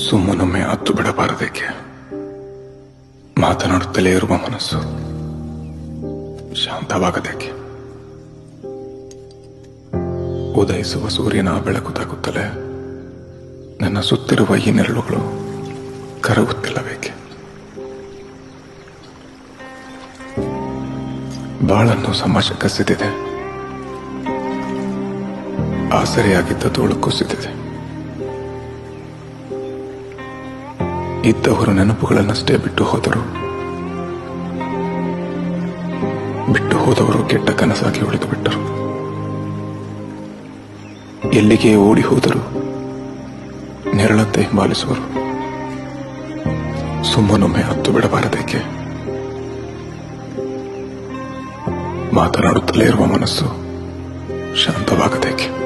ಸುಮ್ಮನೊಮ್ಮೆ ಹತ್ತು ಬಿಡಬಾರದೇಕೆ? ಮಾತನಾಡುತ್ತಲೇ ಇರುವ ಮನಸ್ಸು ಶಾಂತವಾಗದೇಕೆ? ಉದಯಿಸುವ ಸೂರ್ಯನ ಬೆಳಕು ತಾಗುತ್ತಲೇ ನನ್ನ ಸುತ್ತಿರುವ ಈ ನೆರಳುಗಳು ಕರಗುತ್ತಿಲ್ಲಬೇಕೆ? ಬಾಳನ್ನು ಸಮಾಜ ಕಸಿದಿದೆ, ಆಸರೆಯಾಗಿದ್ದ ಧೂಳು ಕುಸಿದಿದೆ. ಇದ್ದವರು ನೆನಪುಗಳನ್ನಷ್ಟೇ ಬಿಟ್ಟು ಹೋದರು, ಬಿಟ್ಟು ಹೋದವರು ಕೆಟ್ಟ ಕನಸಾಗಿ ಉಳಿದು ಬಿಟ್ಟರು. ಎಲ್ಲಿಗೆ ಓಡಿ ಹೋದರು ನೆರಳಂತೆ ಹಿಂಬಾಲಿಸುವರು. ಸುಮ್ಮನೊಮ್ಮೆ ಹತ್ತು ಬಿಡಬಾರದೇಕೆ? ಮಾತನಾಡುತ್ತಲೇ ಇರುವ ಮನಸ್ಸು ಶಾಂತವಾಗದೇಕೆ?